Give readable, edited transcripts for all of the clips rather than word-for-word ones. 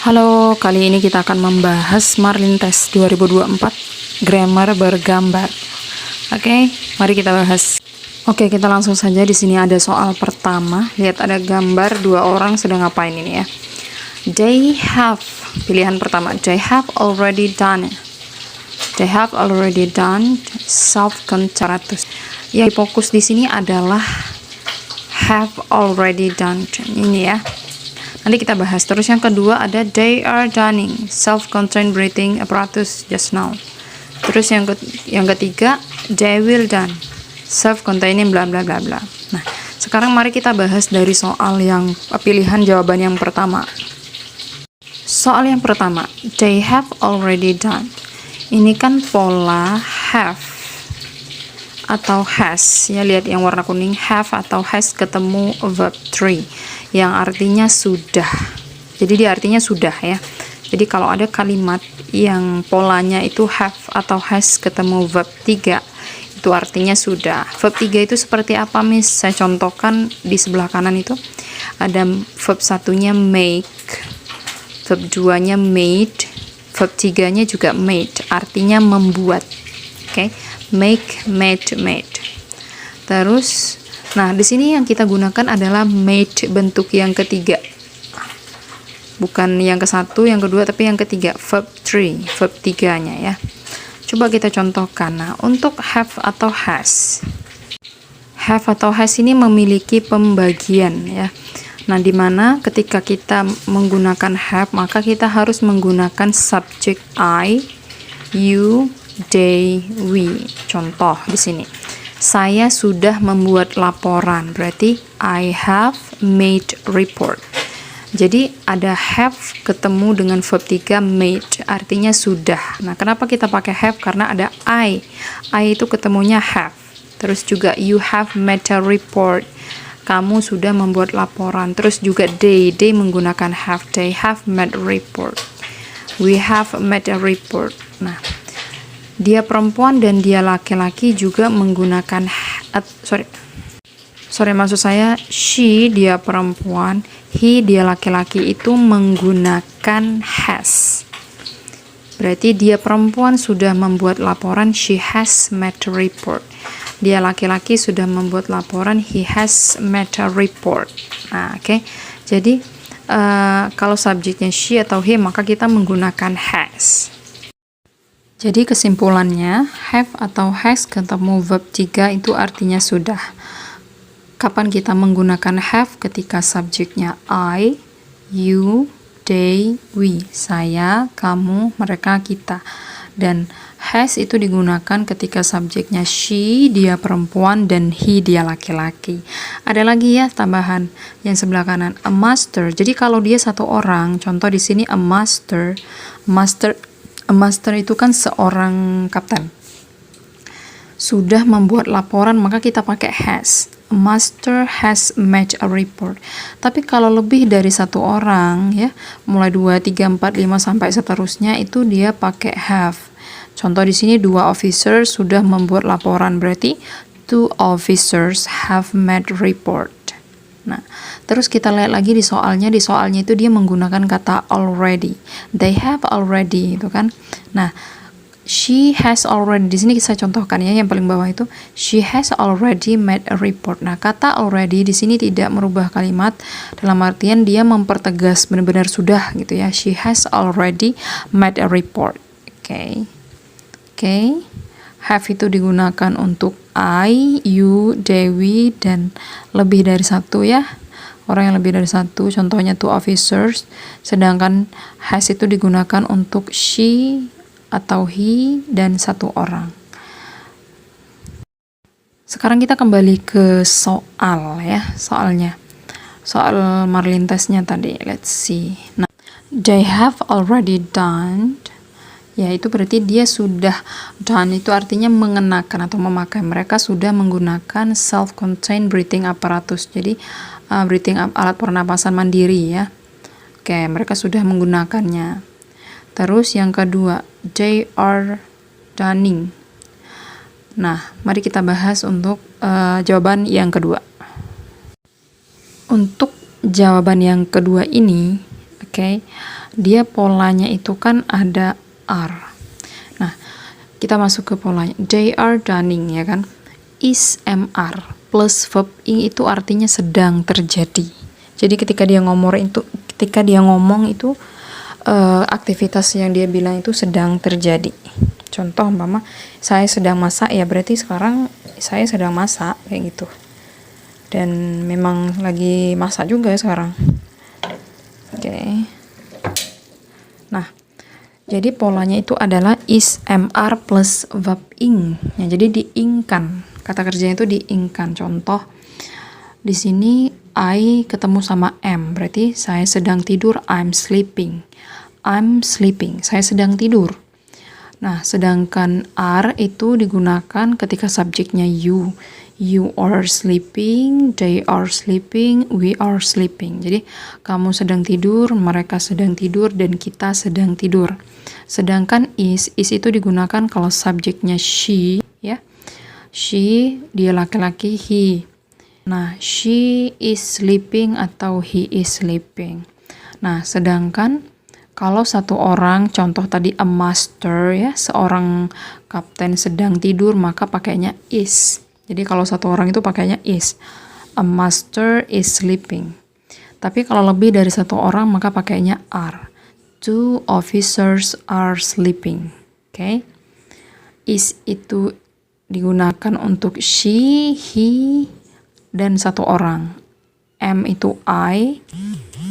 Halo, kali ini kita akan membahas Marlin Test 2024 Grammar bergambar. Oke, mari kita bahas. Oke, kita langsung saja. Di sini ada soal pertama. Lihat ada gambar dua orang sedang ngapain ini ya. They have, pilihan pertama, they have already done. They have already done self-contractus. Yang fokus di sini adalah have already done. Ini ya. Nanti kita bahas. Terus yang kedua ada they are donning self-contained breathing apparatus just now. Terus yang ketiga they will done self-containing bla bla bla bla. Nah, sekarang mari kita bahas dari soal yang pilihan jawaban yang pertama. Soal yang pertama, they have already done. Ini kan pola have atau has ya, lihat yang warna kuning, have atau has ketemu verb 3 yang artinya sudah. Jadi dia artinya sudah ya. Jadi kalau ada kalimat yang polanya itu have atau has ketemu verb 3, itu artinya sudah. Verb 3 itu seperti apa, Miss? Saya contohkan di sebelah kanan itu. Ada verb satunya make, verb 2-nya made, verb 3-nya juga made, artinya membuat. Oke, make, made. Terus, nah di sini yang kita gunakan adalah made bentuk yang ketiga, bukan yang ke satu, yang kedua, tapi yang ketiga, verb 3, verb 3-nya ya. Coba kita contohkan. Nah, untuk have atau has ini memiliki pembagian ya. Nah, dimana ketika kita menggunakan have, maka kita harus menggunakan subjek I, you, they, we. Contoh di sini, saya sudah membuat laporan, berarti I have made report. Jadi ada have ketemu dengan verb 3 made, artinya sudah. Nah, kenapa kita pakai have? Karena ada I itu ketemunya have. Terus juga you have made a report, kamu sudah membuat laporan. Terus juga they menggunakan have, they have made a report, we have made a report. Nah, dia perempuan dan dia laki-laki juga menggunakan maksud saya she dia perempuan, he dia laki-laki itu menggunakan has. Berarti dia perempuan sudah membuat laporan, she has made a report. Dia laki-laki sudah membuat laporan, he has made a report. Nah, oke. Jadi kalau subjeknya she atau he, maka kita menggunakan has. Jadi kesimpulannya, have atau has ketemu verb 3 itu artinya sudah. Kapan kita menggunakan have? Ketika subjeknya I, you, they, we. Saya, kamu, mereka, kita. Dan has itu digunakan ketika subjeknya she, dia perempuan, dan he, dia laki-laki. Ada lagi ya tambahan yang sebelah kanan, a master. Jadi kalau dia satu orang, contoh di sini a master itu kan seorang kapten. Sudah membuat laporan, maka kita pakai has. A master has made a report. Tapi kalau lebih dari satu orang ya, mulai 2, 3, 4, 5 sampai seterusnya, itu dia pakai have. Contoh di sini 2 officers sudah membuat laporan, berarti 2 officers have made report. Nah, terus kita lihat lagi di soalnya. Di soalnya itu dia menggunakan kata already. They have already, itu kan. Nah, she has already. Di sini saya contohkan ya, yang paling bawah itu she has already made a report. Nah, kata already di sini tidak merubah kalimat, dalam artian dia mempertegas benar-benar sudah gitu ya. She has already made a report. Oke. Have itu digunakan untuk I, you, they, we, dan lebih dari satu ya. Orang yang lebih dari satu, contohnya 2 officers. Sedangkan has itu digunakan untuk she atau he dan 1 orang. Sekarang kita kembali ke soal ya, soalnya. Soal Marlin Testnya tadi, let's see. Nah, they have already done. Ya, itu berarti dia sudah done, itu artinya mengenakan atau memakai. Mereka sudah menggunakan self-contained breathing apparatus. Jadi alat pernapasan mandiri ya. Oke, mereka sudah menggunakannya. Terus yang kedua, they are donning. Nah, mari kita bahas untuk jawaban yang kedua. Untuk jawaban yang kedua ini, Oke. Dia polanya itu kan ada are. Nah, kita masuk ke polanya. They are dining, ya kan? Is MR plus verb ing itu artinya sedang terjadi. Jadi ketika dia ngomong itu aktivitas yang dia bilang itu sedang terjadi. Contoh mama, saya sedang masak, ya berarti sekarang saya sedang masak kayak gitu. Dan memang lagi masak juga sekarang. Oke. Nah, jadi polanya itu adalah is MR plus verb ing. Ya, jadi diingkan. Kata kerjanya itu diingkan. Contoh di sini I ketemu sama M, berarti saya sedang tidur, I'm sleeping. I'm sleeping, saya sedang tidur. Nah, sedangkan are itu digunakan ketika subjeknya you. You are sleeping, they are sleeping, we are sleeping. Jadi, kamu sedang tidur, mereka sedang tidur, dan kita sedang tidur. Sedangkan is itu digunakan kalau subjeknya she, ya. She, dia laki-laki, he. Nah, she is sleeping atau he is sleeping. Nah, sedangkan kalau satu orang, contoh tadi a master, ya, seorang kapten sedang tidur, maka pakainya is. Jadi kalau satu orang itu pakainya is. A master is sleeping. Tapi kalau lebih dari satu orang, maka pakainya are. Two officers are sleeping. Oke. Is itu digunakan untuk she, he, dan satu orang. M itu I,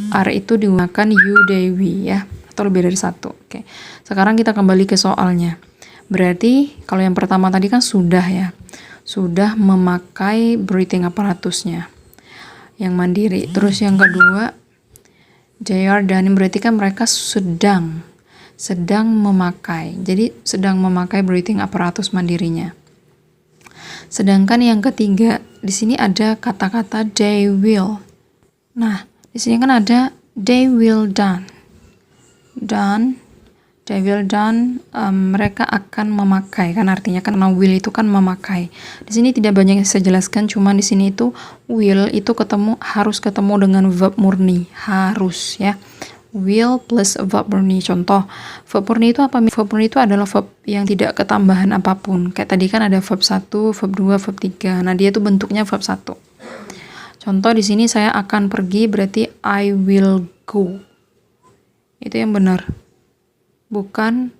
R itu digunakan you, they, we, ya, atau lebih dari satu. Oke. Sekarang kita kembali ke soalnya. Berarti kalau yang pertama tadi kan sudah, ya, sudah memakai breathing apparatusnya yang mandiri. Terus yang kedua, they are done, berarti kan mereka sedang memakai. Jadi sedang memakai breathing apparatus mandirinya. Sedangkan yang ketiga, di sini ada kata-kata they will. Nah, di sini kan ada they will done. They will done, mereka akan memakai, kan artinya kan will itu kan memakai. Di sini tidak banyak yang saya jelaskan, cuma di sini itu will itu harus ketemu dengan verb murni, harus, ya. Will plus verb murni. Contoh, verb murni itu apa? Verb murni itu adalah verb yang tidak ketambahan apapun. Kayak tadi kan ada verb 1, verb 2, verb 3. Nah, dia itu bentuknya verb 1. Contoh di sini saya akan pergi, berarti I will go. Itu yang benar. Bukan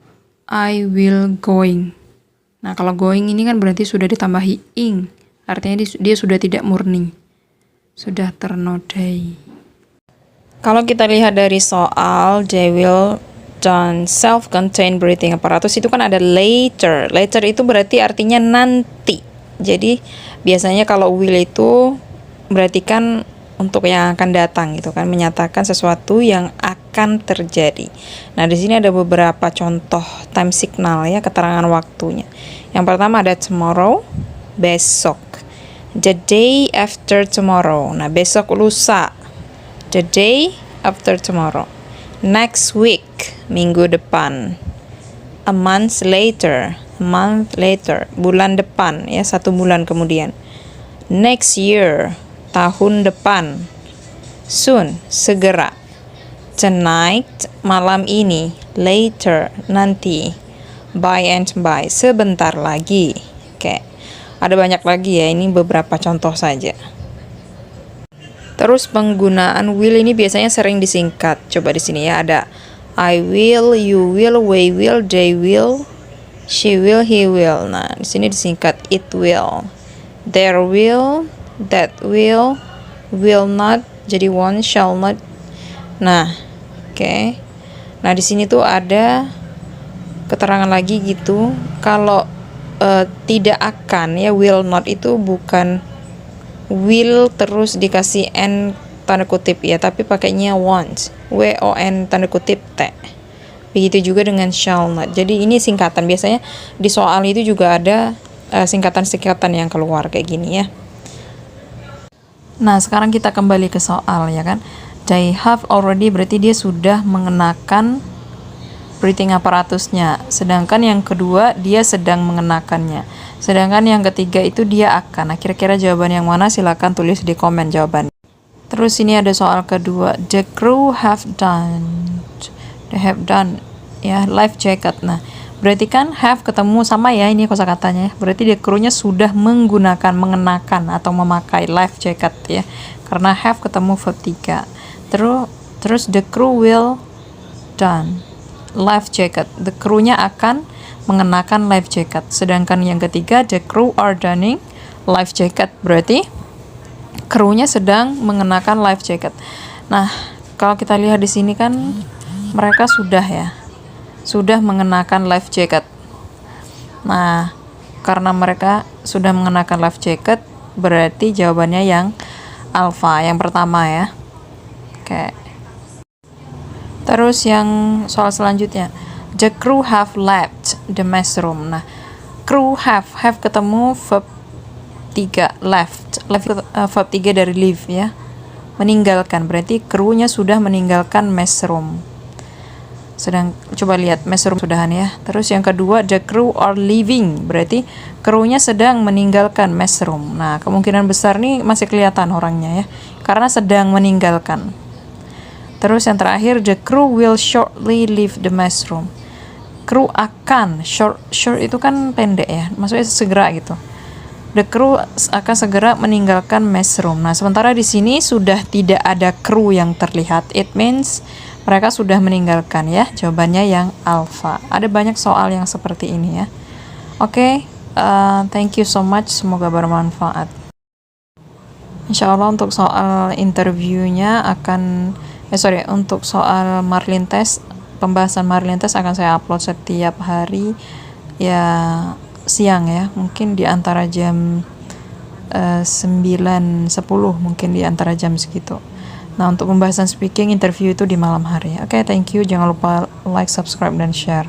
I will going. Nah, kalau going ini kan berarti sudah ditambahi ing. Artinya dia sudah tidak murni. Sudah ternodai. Kalau kita lihat dari soal they will done self-contained breathing apparatus itu kan ada later. Later itu berarti artinya nanti. Jadi biasanya kalau will itu berarti kan untuk yang akan datang gitu kan, menyatakan sesuatu yang akan terjadi. Nah, di sini ada beberapa contoh time signal, ya, keterangan waktunya. Yang pertama ada tomorrow, besok. The day after tomorrow. Nah, besok lusa. The day after tomorrow. Next week, minggu depan. A month later, bulan depan, ya, 1 bulan kemudian. Next year, tahun depan. Soon, segera. Tonight, malam ini. Later, nanti. By and by, sebentar lagi. Oke. Ada banyak lagi, ya, ini beberapa contoh saja. Terus penggunaan will ini biasanya sering disingkat. Coba di sini, ya, ada I will, you will, we will, they will, she will, he will. Nah, di sini disingkat it will. There will, that will not, jadi won't, shall not. Nah, oke. Nah, di sini tuh ada keterangan lagi gitu. Kalau tidak akan, ya, will not itu bukan will terus dikasih n tanda kutip, ya, tapi pakainya won't, won tanda kutip t. Begitu juga dengan shall not. Jadi ini singkatan, biasanya di soal itu juga ada singkatan-singkatan yang keluar kayak gini, ya. Nah, sekarang kita kembali ke soal, ya kan. They have already berarti dia sudah mengenakan breathing apparatusnya. Sedangkan yang kedua dia sedang mengenakannya. Sedangkan yang ketiga itu dia akan. Nah, kira-kira jawaban yang mana? Silakan tulis di komen jawabannya. Terus ini ada soal kedua, the crew have done, ya, life jacket. Nah, berarti kan have ketemu sama ya, ini kosakatanya ya. Berarti the crew-nya sudah mengenakan atau memakai life jacket ya. Karena have ketemu verb 3. Terus the crew will done life jacket. The crew-nya akan mengenakan life jacket. Sedangkan yang ketiga, the crew are donning life jacket. Berarti krunya sedang mengenakan life jacket. Nah, kalau kita lihat di sini kan mereka sudah mengenakan life jacket. Nah, karena mereka sudah mengenakan life jacket, berarti jawabannya yang alfa, yang pertama ya. Oke. Terus yang soal selanjutnya, the crew have left the mess room. Nah, crew have ketemu verb 3, left verb 3 dari leave ya, meninggalkan. Berarti krunya sudah meninggalkan mess room. Coba lihat mess room sudahan ya. Terus yang kedua, the crew are leaving. Berarti krunya sedang meninggalkan mess room. Nah, kemungkinan besar nih masih kelihatan orangnya ya, karena sedang meninggalkan. Terus yang terakhir, the crew will shortly leave the mess room. Kru akan, short itu kan pendek ya, maksudnya segera gitu. The crew akan segera meninggalkan mess room. Nah, sementara di sini sudah tidak ada kru yang terlihat. It means mereka sudah meninggalkan ya. Jawabannya yang alfa. Ada banyak soal yang seperti ini ya. Oke, thank you so much. Semoga bermanfaat. Insya Allah untuk soal interviewnya untuk soal Marlin Test, pembahasan Marlin Test akan saya upload setiap hari ya, siang ya, mungkin di antara jam 9-10, mungkin di antara jam segitu. Nah, untuk pembahasan speaking interview itu di malam hari. Oke, thank you. Jangan lupa like, subscribe, dan share.